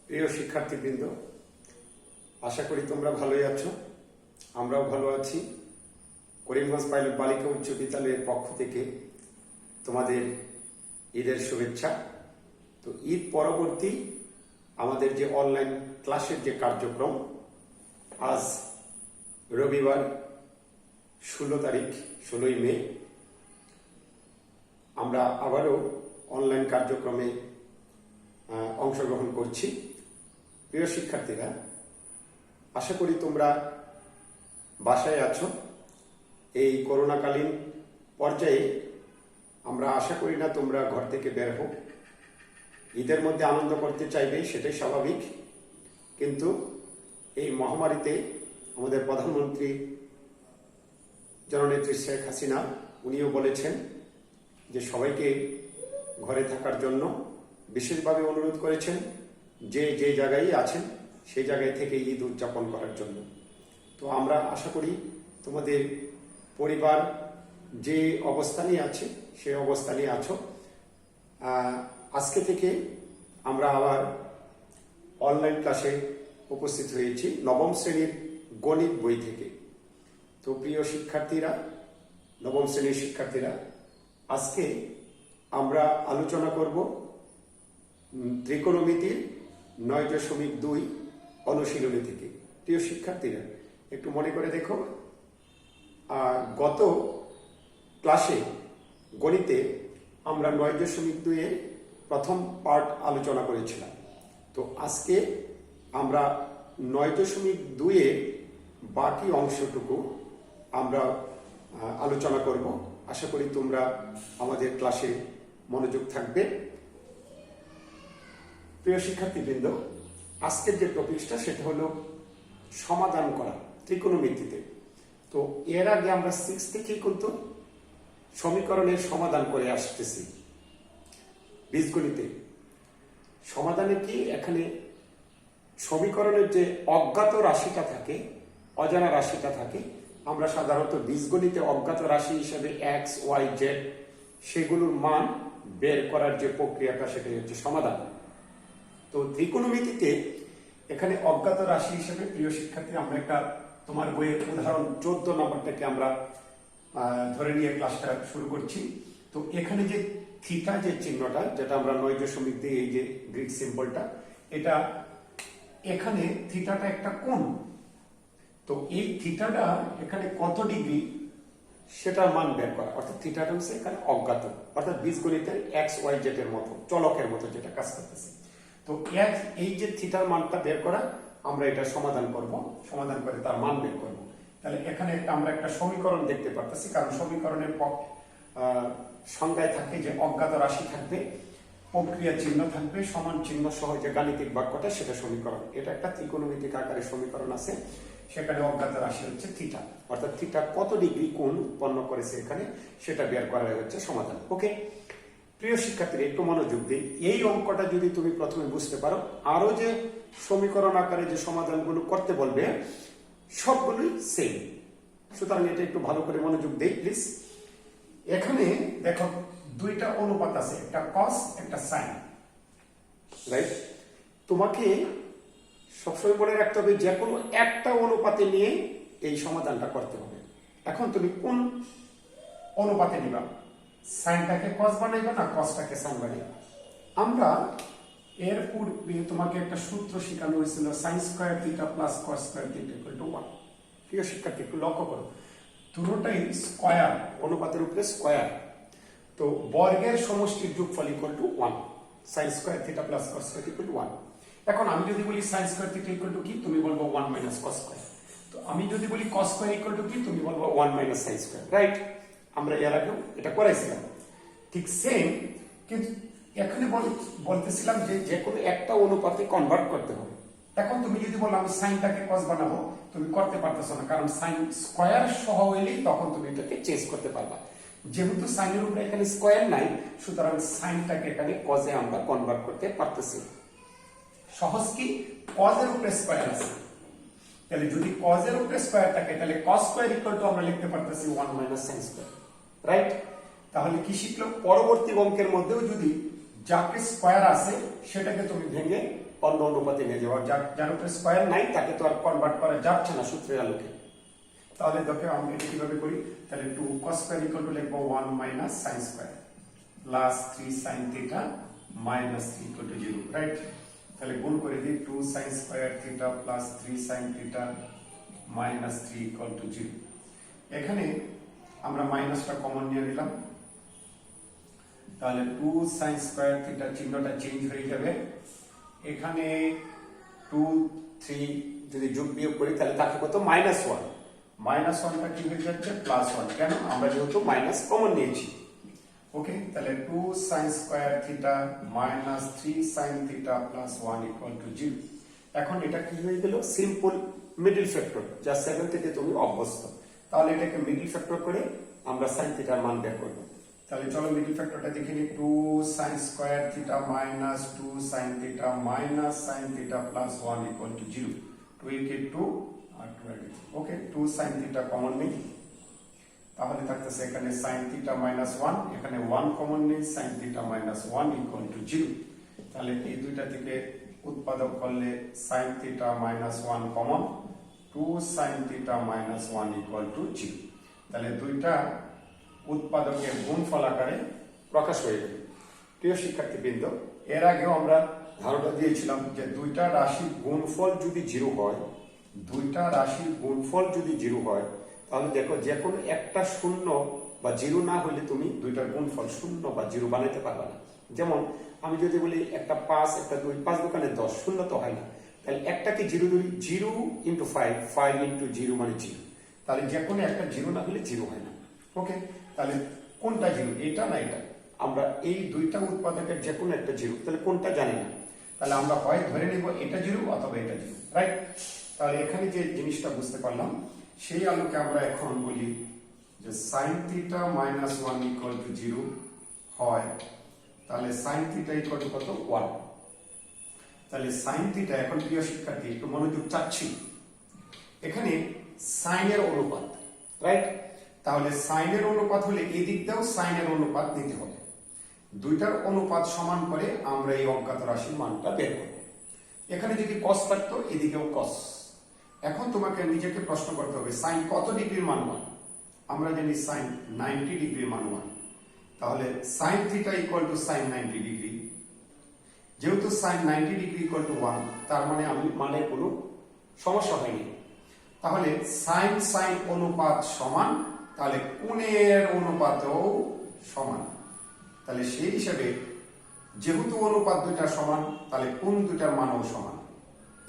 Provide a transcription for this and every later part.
প্রিয় শিক্ষার্থীবৃন্দ, আশা করি তোমরা ভালোই আছো। আমরাও ভালো আছি। করিমগঞ্জ পাইলট বালিকা উচ্চ বিদ্যালয়ের পক্ষ থেকে তোমাদের ঈদের শুভেচ্ছা। তো ঈদ পরবর্তী আমাদের যে অনলাইন ক্লাসের যে কার্যক্রম, আজ রবিবার 16ই মে আমরা আবারও অনলাইন কার্যক্রমে অংশগ্রহণ করছি। প্রিয় শিক্ষার্থীরা, আশা করি তোমরা বাসায় আছো। এই করোনাকালীন পর্যায়ে আমরা আশা করি না তোমরা ঘর থেকে বের হোক। ঈদের মধ্যে আনন্দ করতে চাইবে, সেটাই স্বাভাবিক। কিন্তু এই মহামারীতে আমাদের প্রধানমন্ত্রী জননেত্রী শেখ হাসিনা উনিও বলেছেন যে সবাইকে ঘরে থাকার জন্য বিশেষভাবে অনুরোধ করেছেন যে যে জায়গায় আছেন সেই জায়গায় থেকে ঈদ উদযাপন করার জন্য। তো আমরা আশা করি তোমাদের পরিবার যে অবস্থানে আছে সেই অবস্থানে আছো। আজকে থেকে আমরা আবার অনলাইন ক্লাসে উপস্থিত হয়েছি নবম শ্রেণীর গণিত বই থেকে। তো প্রিয় শিক্ষার্থীরা, নবম শ্রেণীর শিক্ষার্থীরা, আজকে আমরা আলোচনা করব ত্রিকোণমিতির 9.2 অনুশীলনী থেকে। প্রিয় শিক্ষার্থীরা, একটু মনে করে দেখো, গত ক্লাসে গণিতে আমরা 9.2 এর প্রথম পার্ট আলোচনা করেছিলাম। তো আজকে আমরা 9.2 এর বাকি অংশটুকু আমরা আলোচনা করব। আশা করি তোমরা আমাদের ক্লাসে মনোযোগ থাকবে। প্রিয় শিক্ষার্থীবৃন্দ, আজকের যে টপিকটা সেটা হলো সমাধান করা ত্রিকোণমিতিতে। তো এর আগে আমরা 6 থেকে কিন্তু সমীকরণের সমাধান করে আসতেছি। বীজগণিতে সমাধানে কি, এখানে সমীকরণের যে অজ্ঞাত রাশিটা থাকে, অজানা রাশিটা থাকে, আমরা সাধারণত বীজগণিতে অজ্ঞাত রাশি হিসেবে এক্স, ওয়াই, জেড সেগুলোর মান বের করার যে প্রক্রিয়াটা সেটাই হচ্ছে সমাধান। তো ত্রিকোণমিতিতে এখানে অজ্ঞাত রাশি হিসেবে, প্রিয় শিক্ষার্থী, আমরা একটা তোমার বইয়ের উদাহরণ 14 নম্বরটাকে আমরা ধরে নিয়ে ক্লাসটা শুরু করছি। তো এখানে যে থিটা যে চিহ্নটা, যেটা আমরা 9.2 এই যে গ্রিক সিম্বলটা, এটা এখানে থিটাটা একটা কোণ। তো এই থিটাটা এখানে কত ডিগ্রি সেটার মান বের করা, অর্থাৎ থিটাটা হচ্ছে এখানে অজ্ঞাত, অর্থাৎ বীজগণিতের এক্স, ওয়াই, জেড এর মতো, চলকের মতো যেটা কাজ করতেছে। তো এই যে থিটার মানটা বের করা, আমরা এটা সমাধান করব, সমাধান করে তার মান বের করব। তাহলে এখানে আমরা একটা সমীকরণ দেখতে পারতেছি, কারণ সমীকরণের সংজ্ঞায় থাকে যে অজ্ঞাত রাশি থাকবে, প্রক্রিয়া চিহ্ন থাকবে, সমান চিহ্ন সহ যে গাণিতিক বাক্যটা, সেটা সমীকরণ। এটা একটা ত্রিকোণমিতিক আকারে সমীকরণ আছে, সেখানে অজ্ঞাত রাশি হচ্ছে থিটা, অর্থাৎ থিটা কত ডিগ্রি কোণ উৎপন্ন করেছে এখানে সেটা বের করা হচ্ছে সমাধান। ওকে প্রিয় শিক্ষার্থীরা, একটু মনোযোগ দিই। এই অঙ্কটা যদি তুমি প্রথমে বুঝতে পারো, আরো যে সমীকরণ আকারে যে সমাধানগুলো করতে বলবে সবগুলোই সেম। সুতরাং এটা একটু ভালো করে মনোযোগ দেই প্লিজ। এখানে দেখো দুইটা অনুপাত আছে, একটা কস একটা সাইন, রাইট? তোমাকে সবসময় মনে রাখতে হবে যে কোনো একটা অনুপাতে নিয়ে এই সমাধানটা করতে হবে। এখন তুমি কোন অনুপাতে নিবা? সাইনটাকে কস বানাইবা না কসটাকে সাইন বানাইবা? আমরা এর পূর্বে তোমাকে একটা সূত্র শেখানো হয়েছিল, sine square theta plus cos square theta equal to 1। প্রিয় শিক্ষার্থী, একটু লক্ষ্য করো, দুটোটাই স্কয়ার, অনুপাতের উপরে স্কয়ার। তো বর্গের সমষ্টির যোগফল equal to 1। Sine square theta plus cos square equal to 1। এখন আমি যদি বলি sine square theta equal to কি, তুমি বলবো 1 মাইনাস কস স্কয়ার। তো আমি যদি বলি কস স্কয়ার ইকুয়াল টু কি, তুমি বলবো 1 মাইনাস সাইন স্কয়ার, রাইট? আমরা এর আগেও এটা করাইছিলাম, ঠিক সেম। কিন্তু এখানে বলতেছিলাম যে যে কোনো একটা অনুপাতে কনভার্ট করতে হবে। এখন তুমি যদি বলো আমি সাইনটাকে কস বানাবো, তুমি করতে পারতেছো না, কারণ সাইন স্কয়ার সহ হইলেই তখন তুমি এটাকে চেঞ্জ করতে পারবা। যেহেতু সাইনের উপরে এখানে স্কয়ার নাই, সুতরাং সাইনটাকে এখানে কজে আমরা কনভার্ট করতে পারতেছি। সহজ কি, কজের উপরে স্কয়ার আছে, তাহলে যদি কজের উপরে স্কয়ার থাকে তাহলে কস স্কয়ার ইকুয়াল টু আমরা লিখতে পারতেছি 1 মাইনাস সাইন স্কয়ার, রাইট? তাহলে কি শিখলো? পরবর্তী অঙ্কের মধ্যেও যদি যাকে স্কোয়ার আছে সেটাকে তুমি ভেঙে অন্য অনুপাতে নিয়ে যাও, যার উপরে স্কোয়ার নাই তাকে তো আর কনভার্ট করা যাচ্ছে না সূত্রের আলোকে। তাহলে দেখো আমরা এটা কিভাবে করি, তাহলে 2 cos স্কয়ার ইকুয়াল টু লিখবো 1 minus sin square plus 3 sin theta minus 3 equal to 0, right? তাহলে গুণ করে দিই 2 sin square theta plus 3 sin theta minus 3 equal to 0। এখানে আমরা মাইনাসটা কমন নিয়ে নিলাম, তাহলে 2 sin স্কয়ার থিটা চিহ্নটা চেঞ্জ হয়ে যাবে, এখানে 2 3 যদি যোগ বিয়োগ করি তাহলে থাকে কত, -1, -1টা কি হয়ে যাচ্ছে +1, কেন, আমরা যেহেতু মাইনাস কমন নিয়েছি। ওকে, তাহলে 2 sin square theta minus 3 sin theta plus 1 equal to 0। এখন এটা কি হয়ে গেল, সিম্পল মিডল ফ্যাক্টর, যা 7 থেকে তুমি অভ্যস্ত। তাহলে এটাকে মিডল ফ্যাক্টর করে আমরা sin থিটার মান বের করব। তাহলে চলো মিডল ফ্যাক্টরটা দেখে নিই, 2 sin square theta minus 2 sin theta minus sin theta plus 1 equal to 0। 2 কে 2 আর 2 এর, ওকে, 2 sin থিটা কমন নেই, তাহলে থাকতেছে এখানে sin থিটা মাইনাস 1, এখানে 1 কমন নেই, sin theta minus 1 equal to 0। তাহলে এই দুইটা থেকে উৎপাদক করলে sin theta minus 1 common, 2 sin theta minus 1 equal to 0। তাহলে দুইটা উৎপাদকের গুণফল আকারে প্রকাশ হয়ে গেল। প্রিয় শিক্ষার্থীবৃন্দ, এর আগেও আমরা ধারণা দিয়েছিলাম যে দুইটা রাশির গুণফল যদি 0 হয়, দুইটা রাশির গুণফল যদি 0 হয়, তাহলে দেখো যে কোনো একটা 0 বা 0 না হলে তুমি দুইটার গুণফল 0 বা 0 বানাইতে পারবে না। যেমন আমি যদি বলি একটা 5 একটা 2, 5 দোকানে 10, 0 তো হয় না, তাহলে একটাকে 0 ধরি, 0 ইন্টু 5, 5 ইন্টু 0 মানে 0, তাহলে যে কোনো একটা 0 না হলে 0 হয় না। ওকে, তাহলে কোনটা 0, এটা না এটা, আমরা এই দুইটা উৎপাদকের যে কোনো একটা 0, তাহলে কোনটা জানি না, তাহলে আমরা হয় ধরে নেব এটা 0 অথবা এটা 0, রাইট? তাহলে এখানে যে জিনিসটা বুঝতে পারলাম সেই আলোকে আমরা এখন বলি যে sin theta minus 1 equal to 0 হয়, তাহলে sin থিটা ইকুয়াল টু কত, 1। তাহলে sin থিটা, এখন প্রিয় শিক্ষার্থী একটু মনোযোগ চাচ্ছি, এখানে sin এর অনুপাত, রাইট? তাহলে sin এর অনুপাত হলে এই দিক দিয়েও sin এর অনুপাত নিতে হবে, দুইটার অনুপাত সমান করে আমরা এই অজ্ঞাত রাশির মানটা বের করব। এখানে যদি cos থাকতো এদিকেও cos। এখন তোমাকে নিজেকে প্রশ্ন করতে হবে sin কত ডিগ্রির মান 1, আমরা জানি sin 90 ডিগ্রির মান 1, তাহলে sin theta equal to sin 90 degree, যেহেতু sin 90 ডিগ্রি ইকুয়াল টু 1, তার মানে আমি মানে কোনো সমস্যা হয়নি। তাহলে sin sin অনুপাত সমান, তাহলে কোণের অনুপাতও সমান, তাহলে সেই হিসাবে যেহেতু অনুপাত দুইটা সমান, তাহলে কোণ দুইটার মানও সমান,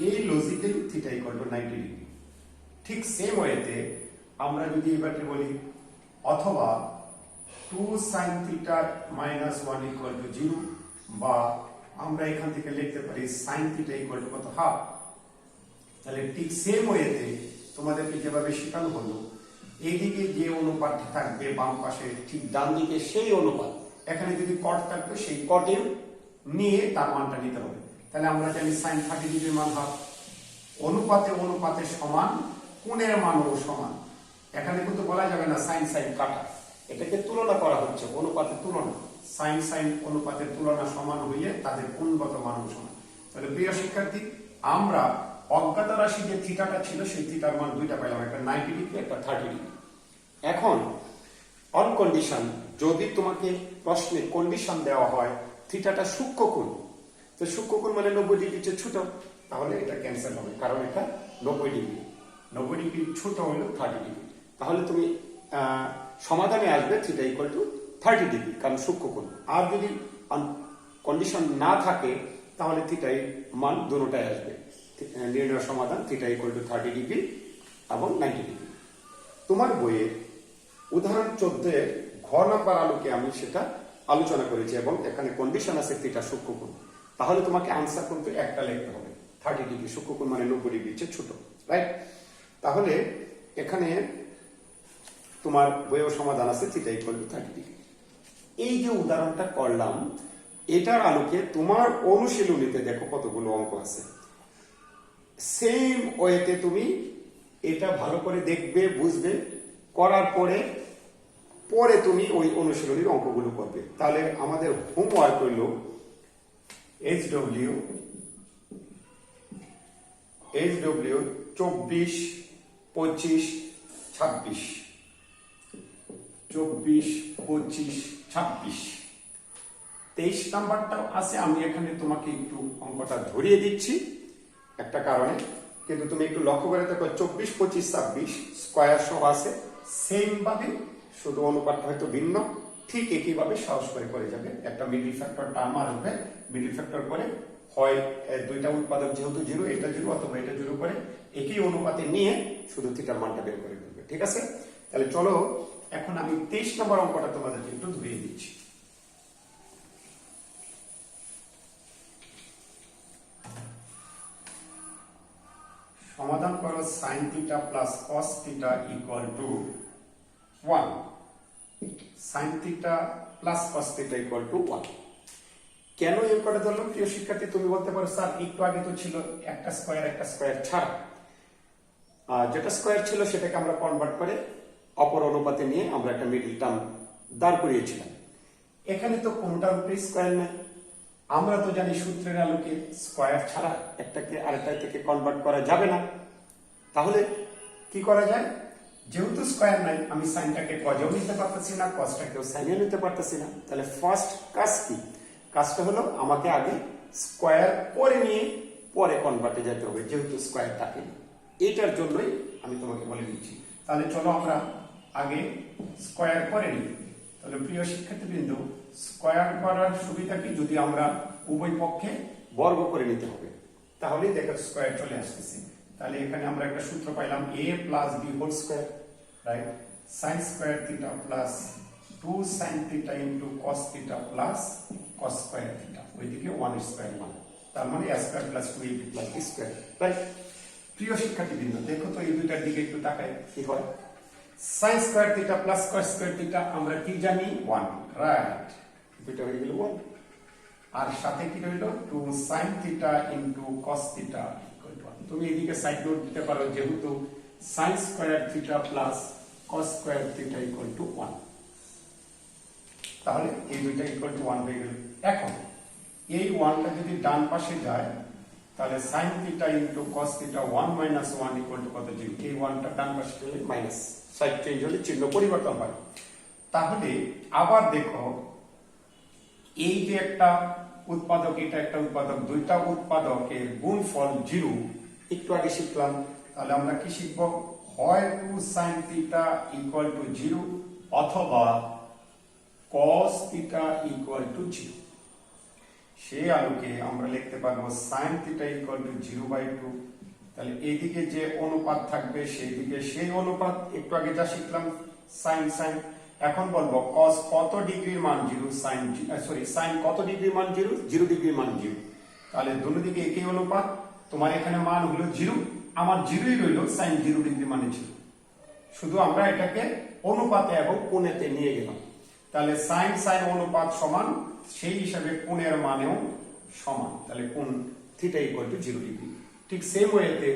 এই logically theta equal to 90 degree. ঠিক সেম ওয়েতে আমরা যদি এবারে বলি অথবা 2 sin theta minus 1 equal to 0, বা আমরা এখান থেকে লিখতে পারি sin থিটা ইকুয়াল টু কত, হাফ। তাহলে ঠিক সেম ওয়েতে তোমাদেরকে যেভাবে শেখানো হলো, এইদিকে যে অনুপাতটি থাকবে বাম পাশে ঠিক ডান দিকে সেই অনুপাত, এখানে যদি কট থাকবে সেই কটের নিয়ে তার মানটা নিতে হবে। তাহলে আমরা জানি sin 30 ডিগ্রির মান হাফ, অনুপাতে অনুপাতে সমান, কোণের মানও সমান। এখানে কিন্তু বলা যাবে না sin sin কাটা, এটাকে তুলনা করা হচ্ছে, অনুপাতের তুলনা, sin sin অনুপাতের তুলনা সমান হইলে তাদের কোণগত মানও সমান। তাহলে প্রিয় শিক্ষার্থী, আমরা অজ্ঞাত রাশি যে থিটাটা ছিল সেই থিটার মান দুইটা পেলাম, একটা 90 ডিগ্রি একটা 30 ডিগ্রি। এখন অন কন্ডিশন, যদি তোমাকে প্রশ্নে কন্ডিশন দেওয়া হয় থিটাটা সূক্ষ্মকোণ, তো সূক্ষ্মকোণ মানে 90 ডিগ্রির চেয়ে ছোট, তাহলে এটা ক্যান্সেল হবে, কারণ এটা 90 ডিগ্রি, 90 ডিগ্রি ছোট হলো 30 ডিগ্রি। তাহলে তুমি সমাধানে আসবে থিটা ইকুয়াল টু 30 ডিগ্রি, কারণ সূক্ষ্মকোণ। আর যদি কন্ডিশন না থাকে তাহলে থিটাই মান দুটোটাই আসবে, নির্ণয় সমাধান থিটা ইকুয়াল টু 30 ডিগ্রি এবং 90 ডিগ্রি। তোমার বইয়ে উদাহরণ 14 এর ঘ নাম্বার আলোকে আমি সেটা আলোচনা করেছি, এবং এখানে কন্ডিশন আছে থিটা সূক্ষ্মকোণ, তাহলে তোমাকে আনসার কিন্তু একটা লিখতে হবে, 30 ডিগ্রি, সূক্ষ্মকোণ মানে 90 ডিগ্রির চেয়ে ছোট, রাইট? তাহলে এখানে তোমার বইয়ের সমাধান আছে থিটা ইকুয়াল টু 30 ডিগ্রি। এই যে উদাহরণটা করলাম, এটার আলোকে তোমার অনুশীলনীতে দেখো কতগুলো অঙ্ক আছে, সেম ওয়েতে তুমি এটা ভালো করে দেখবে, বুঝবে, করার পরে পরে তুমি ওই অনুশীলনীর অঙ্কগুলো করবে। তাহলে আমাদের হোমওয়ার্ক হইল HW 24, 25, 26, 24, 25, 26। 23 নাম্বারটাও আছে, আমি এখানে তোমাকে একটু অঙ্কটা ধরিয়ে দিচ্ছি একটা কারণে, কিন্তু তুমি একটু লক্ষ্য করে দেখো 24, 25, 26 স্কয়ার সহ আছে, সেম ভাবে, শুধু অনুপাতটা হয়তো ভিন্ন, ঠিক একইভাবে সহজ করে করে যাবে। একটা মিডল ফ্যাক্টর টার্ম আসবে, মিডল ফ্যাক্টর করে হয় দুইটা উৎপাদক যেহেতু জিরো, এটা জিরো অথবা এটা জিরো করে একই অনুপাতে নিয়ে শুধু থিটার মানটা বের করে ফেলবে। ঠিক আছে, তাহলে চলো এখন আমি 23 নম্বর অঙ্কটা তোমাদেরকে একটু ধরিয়ে দিচ্ছি। সমাধান করো sin theta plus cos theta equal to 1। sin theta plus cos theta equal to 1। কেন এই করে ধরলাম প্রিয় শিক্ষার্থী? তুমি বলতে পারো স্যার একটু আগে তো ছিল একটা স্কয়ার ছাড়া, যেটা স্কয়ার ছিল সেটাকে আমরা কনভার্ট করে অপর অনুপাতে নিয়ে আমরা একটা মিডল টার্ম দাঁড় করিয়েছিলাম। এখানে তো কোনটার উপরে স্কয়ার নাই, আমরা তো জানি সূত্রের আলোকে স্কয়ার ছাড়া একটাকে আরেকটা থেকে কনভার্ট করা যাবে না। তাহলে কি করা যায়? যেহেতু স্কয়ার নাই, আমি সাইনটাকে কজেও নিতে পারতেছি না, কসটাকেও সাইনেও নিতে পারতেছি না, তাহলে ফার্স্ট কাজ কি? কাজটা হলো আমাকে আগে স্কয়ার করে নিয়ে পরে কনভার্টে যেতে হবে, যেহেতু স্কয়ার থাকে। এটার জন্যই আমি তোমাকে বলে দিচ্ছি। তাহলে চলো আমরা আগে স্কয়ার করে নিই। তাহলে প্রিয় শিক্ষার্থীবৃন্দ, স্কয়ার করার সুবিধা কি? যদি আমরা উভয় পক্ষে বর্গ করে নিতে হবে, তাহলেই দেখো স্কয়ার চলে আসতেছে। তাহলে এখানে আমরা একটা সূত্র পাইলাম a plus b whole square, right? sin square theta plus 2 sin theta into cos theta plus cos square theta, ওইদিকে 1 স্কয়ার মানে, তার মানে a square plus 2ab plus b square, right? প্রিয় শিক্ষার্থীবৃন্দ, দেখো তো এই দুইটার দিকে একটু তাকাই, কি হয়? sin square theta plus cos square theta আমরা কি জানি? 1, রাইট? দুইটা হয়ে গেল 1, আর সাথে কি রইল? 2 sin theta into cos theta equal to 1। তুমি এদিকে সাইড নোট দিতে পারো, যেহেতু sin square theta plus cos square theta equal to 1, তাহলে এই দুইটা ইকুয়াল টু 1 হয়ে গেল। এখন এই 1টা যদি ডান পাশে যায়, তাহলে sin theta into cos theta 1 minus 1 equal to কত? 0। এই 1টা ডান পাশে গেলে মাইনাস, সাইড চেঞ্জ হলে চিহ্ন পরিবর্তন হয়। তাহলে আবার দেখো, এই যে একটা উৎপাদক, এটা একটা উৎপাদক, দুইটা উৎপাদকের গুণফল 0, একটু আগে শিখলাম। তাহলে আমরা কি শিখব? হয় 2 sin থিটা ইকুয়াল টু 0 অথবা cos থিটা ইকুয়াল টু 0। সেই আলোকে আমরা লিখতে পারবো sin থিটা ইকুয়াল টু 0/2। তাহলে এইদিকে যে অনুপাত থাকবে সেই দিকে সেই অনুপাত, একটু আগে যা শিখলাম sin। এখন বলবো cos কত ডিগ্রির মান 0, sin কত ডিগ্রির মান 0, 0 ডিগ্রির মান 0। তাহলে দুটো দিকে একই অনুপাত, তোমার এখানে মান হলো 0, আমার 0ই রইল, sin 0 ডিগ্রি মানে 0। শুধু আমরা এটাকে অনুপাতে এবং কোণেতে নিয়ে গেলাম। তাহলে sin অনুপাত সমান, সেই হিসাবে কোণের মানেও সমান। তাহলে কোণ থিটা ইকুয়াল টু 0 ডিগ্রি। ঠিক সেম ওয়েতে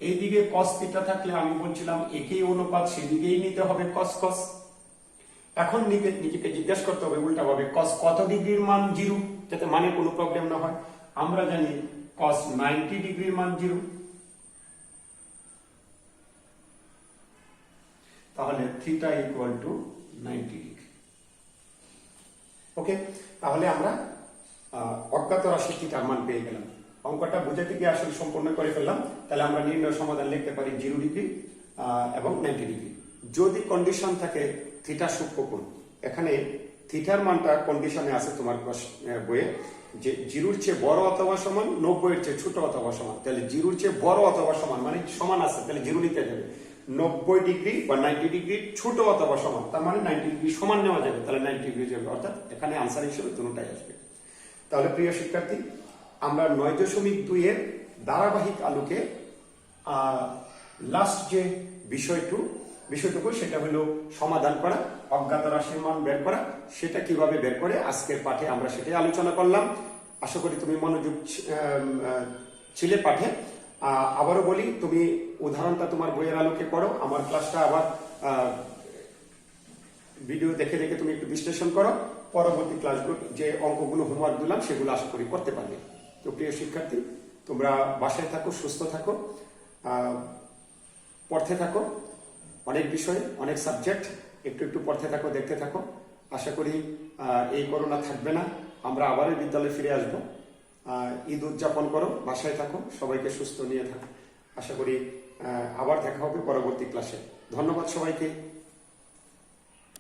এইদিকে cos থিটা থাকলে আমি বলছিলাম একই অনুপাত সেদিকেই নিতে হবে, cos। এখন নিজেকে জিজ্ঞাসা করতে হবে উল্টা ভাবে, cos কত ডিগ্রির মান 0, যাতে মানে কোনো প্রবলেম না হয়। আমরা জানি cos 90 ডিগ্রির মান 0, তাহলে থিটা ইকুয়াল টু 90 ডিগ্রি। ওকে, তাহলে আমরা অজ্ঞাত রাশি থিটার মান পেয়ে গেলাম। অঙ্কটা বুঝাতে গিয়ে আসলে সম্পূর্ণ করে ফেললাম। তাহলে আমরা নির্ণয় সমাধান লিখতে পারি 0 ডিগ্রি এবং 90 ডিগ্রি। যদি কন্ডিশন থাকে থিটা সূক্ষ্মকোণ, এখানে থিটার মানটা কন্ডিশনে আছে তোমার বইয়ে, যে 0-র চেয়ে বড় অথবা সমান, 90-এর চেয়ে ছোট অথবা সমান। তাহলে 0-র চেয়ে বড় অথবা সমান মানে সমান আছে, তাহলে 0 নিতে যাবে। 90 ডিগ্রি বা 90 ডিগ্রি ছোট অথবা সমান, তার মানে 90 ডিগ্রি সমান নেওয়া যাবে, তাহলে 90 ডিগ্রি যাবে, অর্থাৎ এখানে আনসার হিসেবে দুটোটাই আসবে। তাহলে প্রিয় শিক্ষার্থী, আমরা 9.2 এর ধারাবাহিক আলোকে লাস্ট যে বিষয়টুকু সেটা হলো সমাধান করা, অজ্ঞাত রাশির মান বের করা। সেটা কিভাবে বের করে আজকের পাঠে আমরা সেটাই আলোচনা করলাম। আশা করি তুমি মনোযোগ ছিলে পাঠে। আবারও বলি, তুমি উদাহরণটা তোমার বইয়ের আলোকে করো, আমার ক্লাসটা আবার ভিডিও দেখে তুমি একটু বিশ্লেষণ করো। পরবর্তী ক্লাসগুলো যে অঙ্কগুলো হোমওয়ার্ক দিলাম সেগুলো আশা করি করতে পারবে। তো প্রিয় শিক্ষার্থী, তোমরা বাসায় থাকো, সুস্থ থাকো, পড়তে থাকো, অনেক বিষয় অনেক সাবজেক্ট একটু একটু পড়তে থাকো, দেখতে থাকো। আশা করি এই করোনা থাকবে না, আমরা আবারও বিদ্যালয়ে ফিরে আসব। ঈদ উদযাপন করো, বাসায় থাকো, সবাইকে সুস্থ নিয়ে থাকো। আশা করি আবার দেখা হবে পরবর্তী ক্লাসে। ধন্যবাদ সবাইকে।